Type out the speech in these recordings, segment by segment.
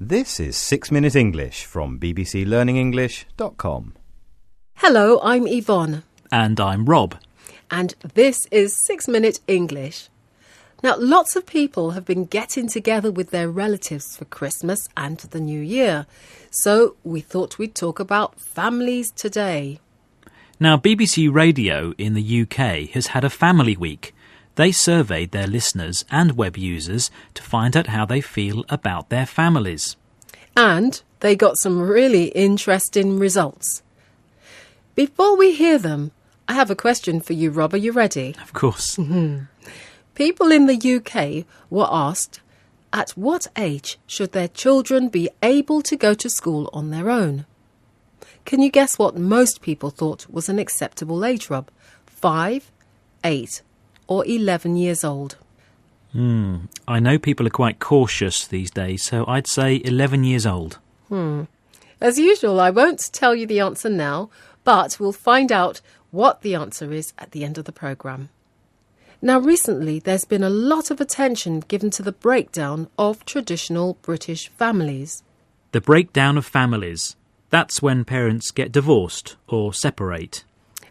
This is 6 Minute English from bbclearningenglish.com. Hello, I'm Yvonne. And I'm Rob. And this is 6 Minute English. Now, lots of people have been getting together with their relatives for Christmas and the New Year. So we thought we'd talk about families today. Now, BBC Radio in the UK has had a family week. They surveyed their listeners and web users to find out how they feel about their families. And they got some really interesting results. Before we hear them, I have a question for you, Rob. Are you ready? Of course. People in the UK were asked, at what age should their children be able to go to school on their own? Can you guess what most people thought was an acceptable age, Rob? 5, 8 or 11 years old? I know people are quite cautious these days, so I'd say 11 years old. As usual, I won't tell you the answer now, but we'll find out what the answer is at the end of the programme. Now, recently, there's been a lot of attention given to the breakdown of traditional British families. The breakdown of families. That's when parents get divorced or separate.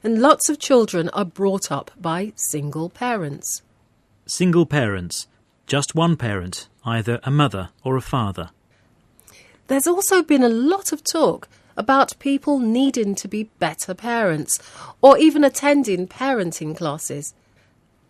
And lots of children are brought up by single parents. Single parents. Just one parent, either a mother or a father. There's also been a lot of talk about people needing to be better parents or even attending parenting classes.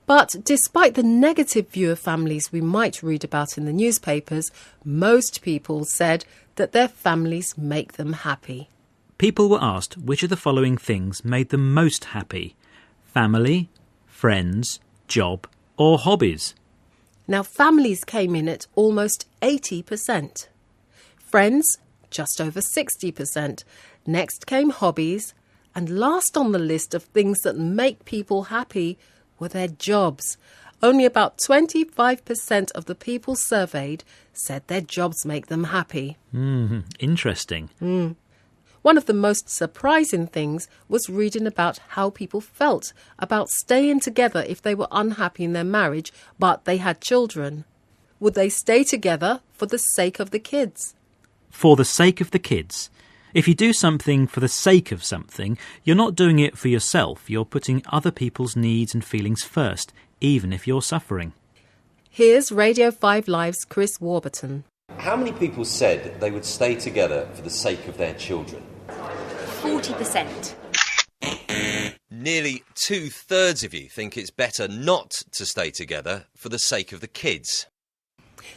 But despite the negative view of families we might read about in the newspapers, most people said that their families make them happy. People were asked which of the following things made them most happy: family, friends, job, or hobbies. Now, families came in at almost 80%. Friends, just over 60%. Next came hobbies. And last on the list of things that make people happy were their jobs. Only about 25% of the people surveyed said their jobs make them happy. Interesting. One of the most surprising things was reading about how people felt about staying together if they were unhappy in their marriage, but they had children. Would they stay together for the sake of the kids? For the sake of the kids. If you do something for the sake of something, you're not doing it for yourself. You're putting other people's needs and feelings first, even if you're suffering. Here's Radio 5 Live's Chris Warburton. How many people said they would stay together for the sake of their children? 40%. Nearly 2/3 of you think it's better not to stay together for the sake of the kids.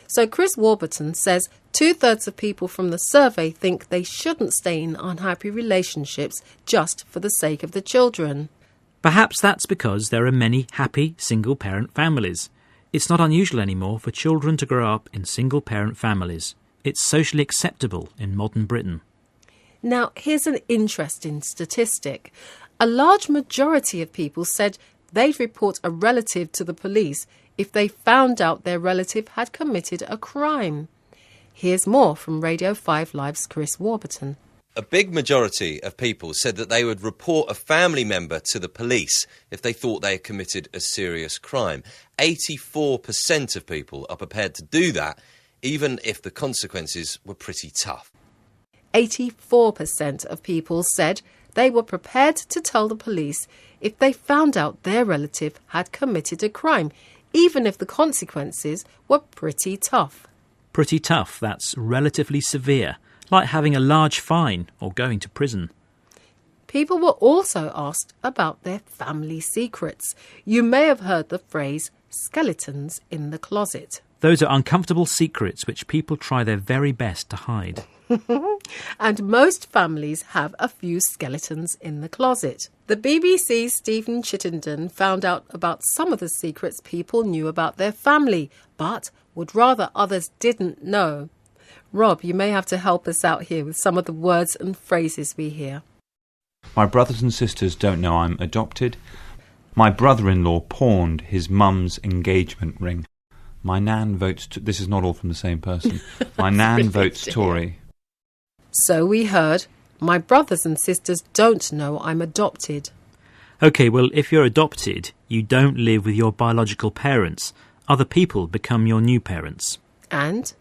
So Chris Warburton says 2/3 of people from the survey think they shouldn't stay in unhappy relationships just for the sake of the children. Perhaps that's because there are many happy single-parent families. It's not unusual anymore for children to grow up in single-parent families. It's socially acceptable in modern Britain. Now, here's an interesting statistic. A large majority of people said they'd report a relative to the police if they found out their relative had committed a crime. Here's more from Radio 5 Live's Chris Warburton. A big majority of people said that they would report a family member to the police if they thought they had committed a serious crime. 84% of people are prepared to do that, even if the consequences were pretty tough. 84% of people said they were prepared to tell the police if they found out their relative had committed a crime, even if the consequences were pretty tough. Pretty tough, that's relatively severe, like having a large fine or going to prison. People were also asked about their family secrets. You may have heard the phrase skeletons in the closet. Those are uncomfortable secrets which people try their very best to hide. And most families have a few skeletons in the closet. The BBC's Stephen Chittenden found out about some of the secrets people knew about their family, but would rather others didn't know. Rob, you may have to help us out here with some of the words and phrases we hear. My brothers and sisters don't know I'm adopted. My brother-in-law pawned his mum's engagement ring. My nan votes... This is not all from the same person. My nan votes Tory. So we heard, my brothers and sisters don't know I'm adopted. OK, well, if you're adopted, you don't live with your biological parents. Other people become your new parents. And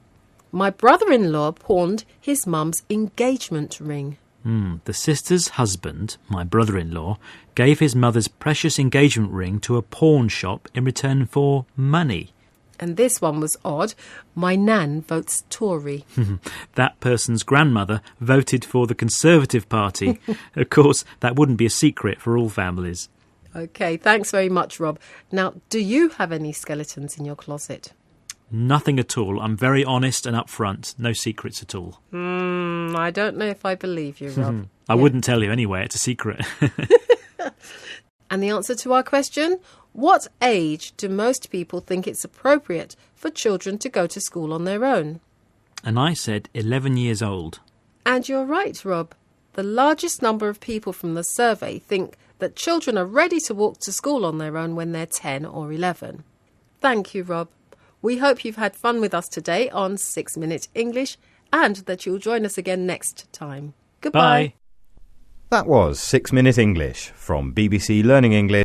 My brother-in-law pawned his mum's engagement ring. The sister's husband, my brother-in-law, gave his mother's precious engagement ring to a pawn shop in return for money. And this one was odd. My nan votes Tory. That person's grandmother voted for the Conservative Party. Of course, that wouldn't be a secret for all families. OK, thanks very much, Rob. Now, do you have any skeletons in your closet? Nothing at all. I'm very honest and upfront. No secrets at all. I don't know if I believe you, Rob. I wouldn't tell you anyway. It's a secret. And the answer to our question, what age do most people think it's appropriate for children to go to school on their own? And I said 11 years old. And you're right, Rob. The largest number of people from the survey think that children are ready to walk to school on their own when they're 10 or 11. Thank you, Rob. We hope you've had fun with us today on 6 Minute English and that you'll join us again next time. Goodbye. Bye. That was 6 Minute English from BBC Learning English.